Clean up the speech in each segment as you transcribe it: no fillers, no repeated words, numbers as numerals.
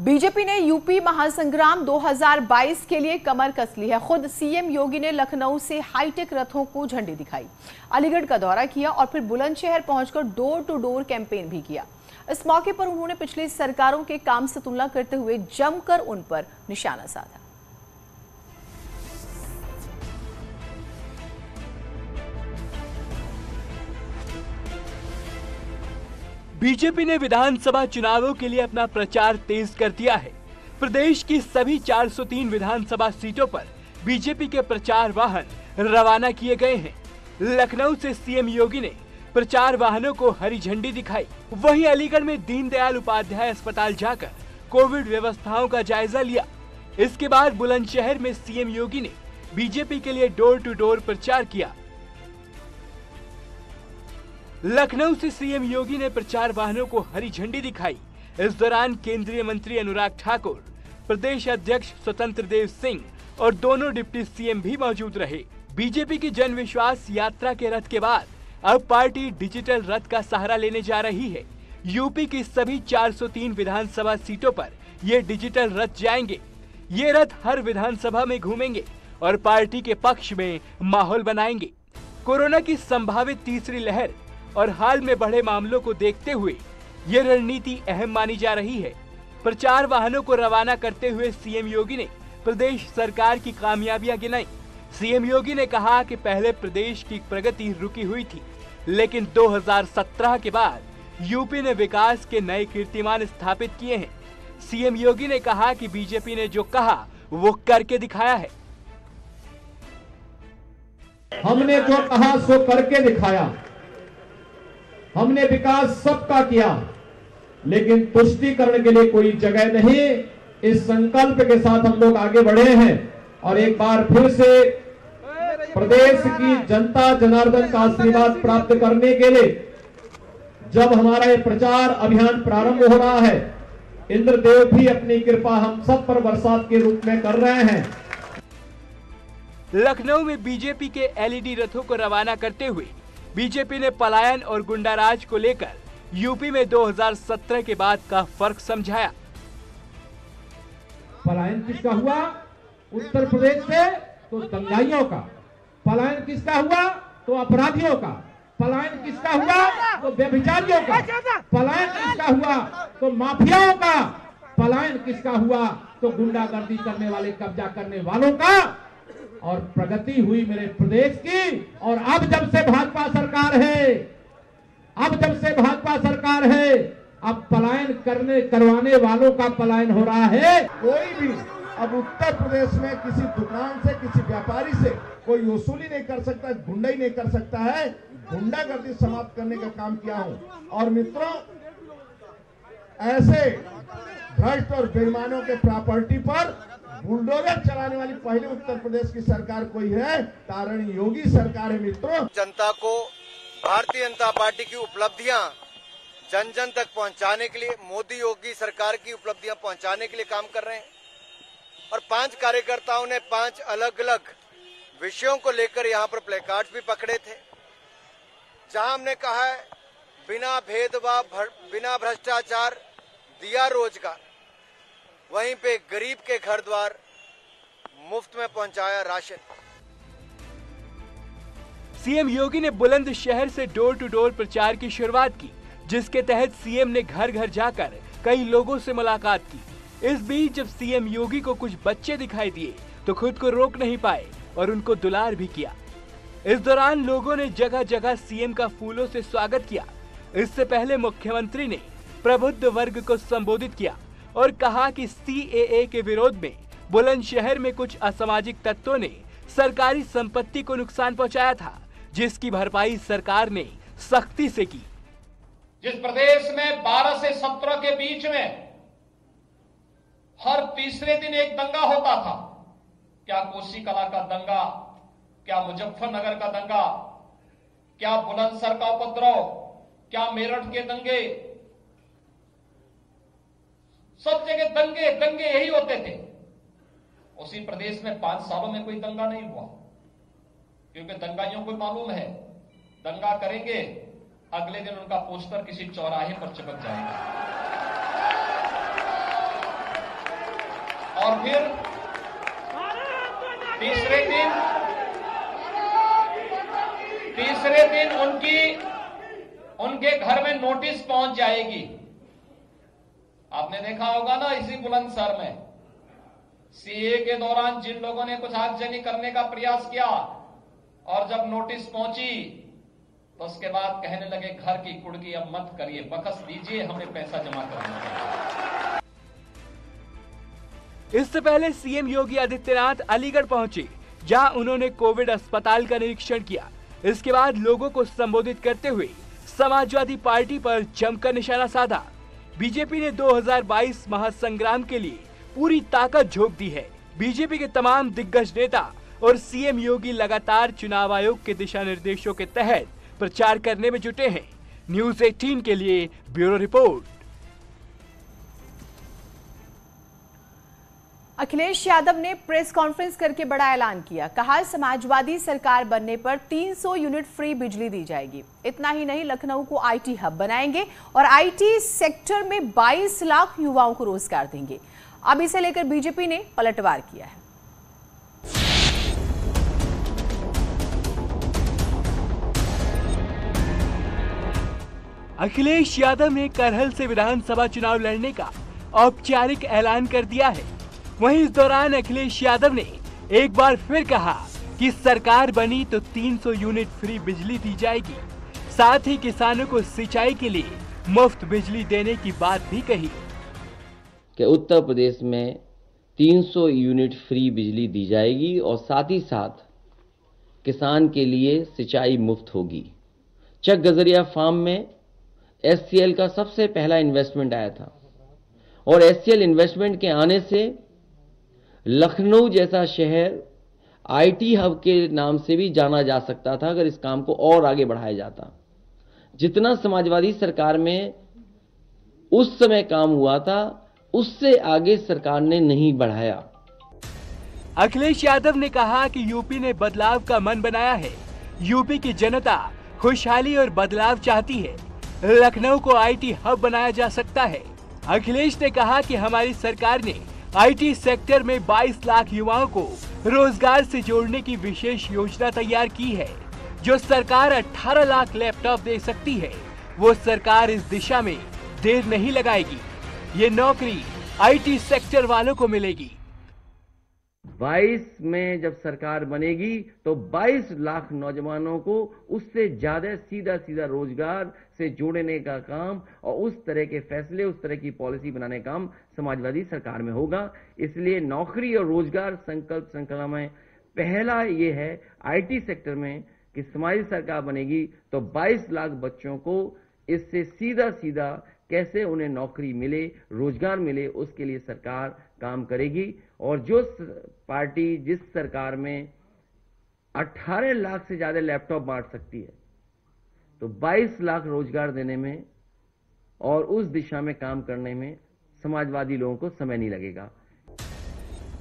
BJP ने UP महासंग्राम 2022 के लिए कमर कस ली है। खुद सीएम योगी ने लखनऊ से हाईटेक रथों को झंडी दिखाई, अलीगढ़ का दौरा किया और फिर बुलंदशहर पहुंचकर डोर टू डोर कैंपेन भी किया। इस मौके पर उन्होंने पिछली सरकारों के काम से तुलना करते हुए जमकर उन पर निशाना साधा। बीजेपी ने विधानसभा चुनावों के लिए अपना प्रचार तेज कर दिया है। प्रदेश की सभी 403 विधानसभा सीटों पर बीजेपी के प्रचार वाहन रवाना किए गए हैं। लखनऊ से सीएम योगी ने प्रचार वाहनों को हरी झंडी दिखाई। वहीं अलीगढ़ में दीनदयाल उपाध्याय अस्पताल जाकर कोविड व्यवस्थाओं का जायजा लिया। इसके बाद बुलंदशहर में सीएम योगी ने बीजेपी के लिए डोर टू डोर प्रचार किया। लखनऊ से सीएम योगी ने प्रचार वाहनों को हरी झंडी दिखाई। इस दौरान केंद्रीय मंत्री अनुराग ठाकुर, प्रदेश अध्यक्ष स्वतंत्र देव सिंह और दोनों डिप्टी सीएम भी मौजूद रहे। बीजेपी की जन विश्वास यात्रा के रथ के बाद अब पार्टी डिजिटल रथ का सहारा लेने जा रही है। यूपी की सभी 403 विधानसभा सीटों पर ये डिजिटल रथ जाएंगे। ये रथ हर विधानसभा में घूमेंगे और पार्टी के पक्ष में माहौल बनाएंगे। कोरोना की संभावित तीसरी लहर और हाल में बढ़े मामलों को देखते हुए ये रणनीति अहम मानी जा रही है। प्रचार वाहनों को रवाना करते हुए सीएम योगी ने प्रदेश सरकार की कामयाबियां गिनाई। सीएम योगी ने कहा कि पहले प्रदेश की प्रगति रुकी हुई थी, लेकिन 2017 के बाद यूपी ने विकास के नए कीर्तिमान स्थापित किए हैं। सीएम योगी ने कहा कि बीजेपी ने जो कहा वो करके दिखाया है। हमने जो कहा सो करके दिखाया। हमने विकास सबका किया, लेकिन तुष्टीकरण के लिए कोई जगह नहीं। इस संकल्प के साथ हम लोग आगे बढ़े हैं और एक बार फिर से प्रदेश की जनता जनार्दन का आशीर्वाद प्राप्त करने के लिए जब हमारा ये प्रचार अभियान प्रारंभ हो रहा है, इंद्रदेव भी अपनी कृपा हम सब पर बरसात के रूप में कर रहे हैं। लखनऊ में बीजेपी के एलईडी रथों को रवाना करते हुए बीजेपी ने पलायन और गुंडाराज को लेकर यूपी में 2017 के बाद का फर्क समझाया। पलायन किसका हुआ? उत्तर प्रदेश से तो दंगाइयों का। पलायन किसका हुआ? तो अपराधियों का। पलायन किसका हुआ? तो व्यभिचारियों का। पलायन किसका हुआ? तो माफियाओं का। पलायन किसका हुआ? तो गुंडागर्दी करने वाले, कब्जा करने वालों का। और प्रगति हुई मेरे प्रदेश की। और अब जब से भाजपा सरकार है, अब पलायन करवाने वालों का पलायन हो रहा है। कोई भी अब उत्तर प्रदेश में किसी दुकान से, किसी व्यापारी से कोई वसूली नहीं कर सकता, गुंडाई नहीं कर सकता है। गुंडागर्दी समाप्त करने का काम किया हूं। और मित्रों, ऐसे भ्रष्ट और बेईमानों के प्रॉपर्टी पर बुलडोजर चलाने वाली पहली उत्तर प्रदेश की सरकार कोई है, तारण योगी सरकार है। मित्रों, जनता को भारतीय जनता पार्टी की उपलब्धियां जन जन तक पहुंचाने के लिए, मोदी योगी सरकार की उपलब्धियां पहुंचाने के लिए काम कर रहे हैं। और 5 कार्यकर्ताओं ने 5 अलग अलग विषयों को लेकर यहाँ पर प्लेकार्ड भी पकड़े थे, जहां हमने कहा है बिना भेदभाव, बिना भ्रष्टाचार दिया रोजगार, वहीं पे गरीब के घर द्वार मुफ्त में पहुंचाया राशन। सीएम योगी ने बुलंदशहर से डोर टू डोर प्रचार की शुरुआत की, जिसके तहत सीएम ने घर घर जाकर कई लोगों से मुलाकात की। इस बीच जब सीएम योगी को कुछ बच्चे दिखाई दिए तो खुद को रोक नहीं पाए और उनको दुलार भी किया। इस दौरान लोगों ने जगह जगह सीएम का फूलों से स्वागत किया। इससे पहले मुख्यमंत्री ने प्रबुद्ध वर्ग को संबोधित किया और कहा कि सीएए के विरोध में बुलंदशहर में कुछ असामाजिक तत्वों ने सरकारी संपत्ति को नुकसान पहुंचाया था, जिसकी भरपाई सरकार ने सख्ती से की। जिस प्रदेश में 12 से 17 के बीच में हर तीसरे दिन एक दंगा होता था, क्या कोसी कला का दंगा, क्या मुजफ्फरनगर का दंगा, क्या बुलंदशहर का उपद्रव, क्या मेरठ के दंगे, सब जगह दंगे दंगे यही होते थे। उसी प्रदेश में 5 सालों में कोई दंगा नहीं हुआ, क्योंकि दंगाइयों को मालूम है दंगा करेंगे, अगले दिन उनका पोस्टर किसी चौराहे पर चिपक जाएगा। और फिर तीसरे दिन उनके घर में नोटिस पहुंच जाएगी। आपने देखा होगा ना, इसी बुलंदशहर में सीए के दौरान जिन लोगों ने कुछ आगजनी करने का प्रयास किया और जब नोटिस पहुंची तो उसके बाद कहने लगे घर की कुड़की अब मत करिए, बकस दीजिए, हमें पैसा जमा करना है। इससे पहले सीएम योगी आदित्यनाथ अलीगढ़ पहुंचे, जहां उन्होंने कोविड अस्पताल का निरीक्षण किया। इसके बाद लोगों को संबोधित करते हुए समाजवादी पार्टी पर जमकर निशाना साधा। बीजेपी ने 2022 महासंग्राम के लिए पूरी ताकत झोंक दी है। बीजेपी के तमाम दिग्गज नेता और सीएम योगी लगातार चुनाव आयोग के दिशा निर्देशों के तहत प्रचार करने में जुटे हैं। न्यूज़ 18 के लिए ब्यूरो रिपोर्ट। अखिलेश यादव ने प्रेस कॉन्फ्रेंस करके बड़ा ऐलान किया। कहा, समाजवादी सरकार बनने पर 300 यूनिट फ्री बिजली दी जाएगी। इतना ही नहीं, लखनऊ को आईटी हब बनाएंगे और आईटी सेक्टर में 22 लाख युवाओं को रोजगार देंगे। अब इसे लेकर बीजेपी ने पलटवार किया है। अखिलेश यादव ने करहल से विधानसभा चुनाव लड़ने का औपचारिक ऐलान कर दिया है। वहीं इस दौरान अखिलेश यादव ने एक बार फिर कहा कि सरकार बनी तो 300 यूनिट फ्री बिजली दी जाएगी। साथ ही किसानों को सिंचाई के लिए मुफ्त बिजली देने की बात भी कही कि उत्तर प्रदेश में 300 यूनिट फ्री बिजली दी जाएगी और साथ ही साथ किसान के लिए सिंचाई मुफ्त होगी। चक गजरिया फार्म में एससीएल का सबसे पहला इन्वेस्टमेंट आया था और एससीएल इन्वेस्टमेंट के आने से लखनऊ जैसा शहर आईटी हब के नाम से भी जाना जा सकता था अगर इस काम को और आगे बढ़ाया जाता। जितना समाजवादी सरकार में उस समय काम हुआ था उससे आगे सरकार ने नहीं बढ़ाया। अखिलेश यादव ने कहा कि यूपी ने बदलाव का मन बनाया है। यूपी की जनता खुशहाली और बदलाव चाहती है। लखनऊ को आईटी हब बनाया जा सकता है। अखिलेश ने कहा कि हमारी सरकार ने आईटी सेक्टर में 22 लाख युवाओं को रोजगार से जोड़ने की विशेष योजना तैयार की है। जो सरकार 18 लाख लैपटॉप दे सकती है, वो सरकार इस दिशा में देर नहीं लगाएगी। ये नौकरी आईटी सेक्टर वालों को मिलेगी। 22 में जब सरकार बनेगी तो 22 लाख नौजवानों को उससे ज्यादा सीधा रोजगार से जोड़ने का काम और उस तरह के फैसले, उस तरह की पॉलिसी बनाने का काम समाजवादी सरकार में होगा। इसलिए नौकरी और रोजगार संकल्प श्रृंखला में पहला ये है आईटी सेक्टर में कि समाजवादी सरकार बनेगी तो 22 लाख बच्चों को इससे सीधा कैसे उन्हें नौकरी मिले, रोजगार मिले, उसके लिए सरकार काम करेगी। और जो पार्टी जिस सरकार में 18 लाख से ज्यादा लैपटॉप बांट सकती है तो 22 लाख रोजगार देने में और उस दिशा में काम करने में समाजवादी लोगों को समय नहीं लगेगा।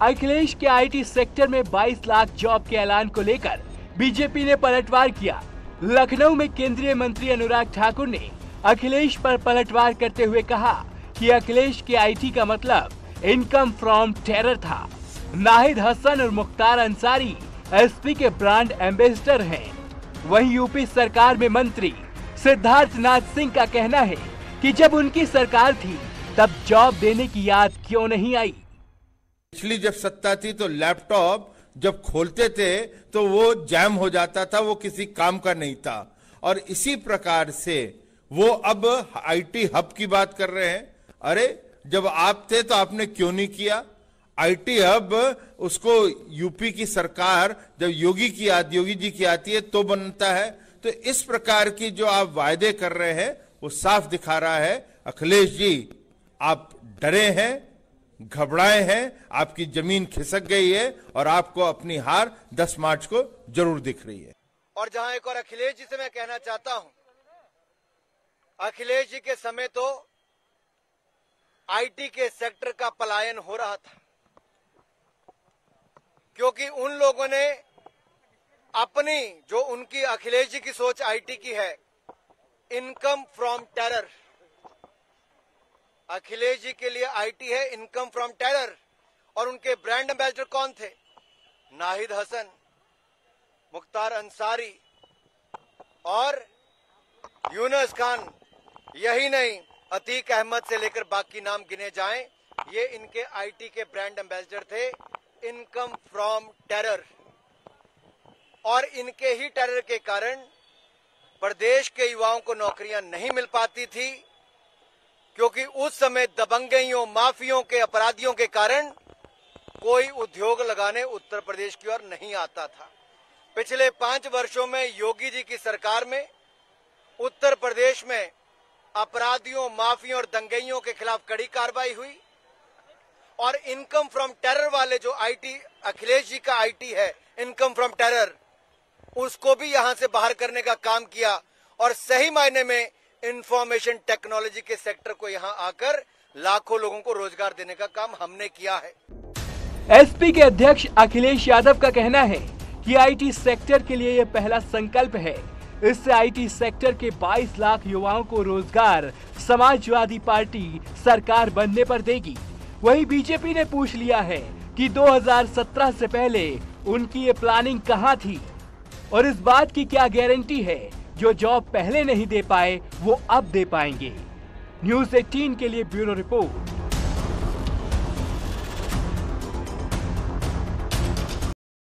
अखिलेश के आईटी सेक्टर में 22 लाख जॉब के ऐलान को लेकर बीजेपी ने पलटवार किया। लखनऊ में केंद्रीय मंत्री अनुराग ठाकुर ने अखिलेश पर पलटवार करते हुए कहा कि अखिलेश के आईटी का मतलब इनकम फ्रॉम टेरर था। नाहिद हसन और मुख्तार अंसारी एसपी के ब्रांड एम्बेसडर हैं। वहीं यूपी सरकार में मंत्री सिद्धार्थ नाथ सिंह का कहना है कि जब उनकी सरकार थी तब जॉब देने की याद क्यों नहीं आई। पिछली जब सत्ता थी तो लैपटॉप जब खोलते थे तो वो जैम हो जाता था, वो किसी काम का नहीं था। और इसी प्रकार से वो अब आईटी हब की बात कर रहे हैं। अरे जब आप थे तो आपने क्यों नहीं किया आईटी हब? उसको यूपी की सरकार जब योगी जी की आती है तो बनता है। तो इस प्रकार की जो आप वायदे कर रहे हैं वो साफ दिखा रहा है अखिलेश जी आप डरे हैं, घबराए हैं, आपकी जमीन खिसक गई है और आपको अपनी हार 10 मार्च को जरूर दिख रही है। और जहां एक और अखिलेश जी से मैं कहना चाहता हूं, अखिलेश जी के समय तो आईटी के सेक्टर का पलायन हो रहा था क्योंकि उन लोगों ने अपनी जो उनकी अखिलेश जी की सोच आईटी की है, income from terror. Akhilesh ji के लिए आईटी है इनकम फ्रॉम टेरर और उनके ब्रांड एम्बेसडर कौन थे? नाहिद हसन, मुख्तार अंसारी और यूनुस खान। यही नहीं, अतीक अहमद से लेकर बाकी नाम गिने जाएं, ये इनके आईटी के ब्रांड एम्बेसडर थे। इनकम फ्रॉम टेरर, और इनके ही टेरर के कारण प्रदेश के युवाओं को नौकरियां नहीं मिल पाती थी, क्योंकि उस समय दबंगइयों, माफियों के, अपराधियों के कारण कोई उद्योग लगाने उत्तर प्रदेश की ओर नहीं आता था। पिछले 5 वर्षों में योगी जी की सरकार में उत्तर प्रदेश में अपराधियों, माफियों और दंगइयों के खिलाफ कड़ी कार्रवाई हुई, और इनकम फ्रॉम टेरर वाले जो आईटी, अखिलेश जी का आईटी है इनकम फ्रॉम टेरर, उसको भी यहां से बाहर करने का काम किया, और सही मायने में इंफॉर्मेशन टेक्नोलॉजी के सेक्टर को यहां आकर लाखों लोगों को रोजगार देने का काम हमने किया है। एसपी के अध्यक्ष अखिलेश यादव का कहना है कि आईटी सेक्टर के लिए यह पहला संकल्प है। इससे आईटी सेक्टर के 22 लाख युवाओं को रोजगार समाजवादी पार्टी सरकार बनने पर देगी। वहीं बीजेपी ने पूछ लिया है कि 2017 से पहले उनकी ये प्लानिंग कहां थी, और इस बात की क्या गारंटी है जो जॉब पहले नहीं दे पाए वो अब दे पाएंगे। न्यूज़ 18 के लिए ब्यूरो रिपोर्ट।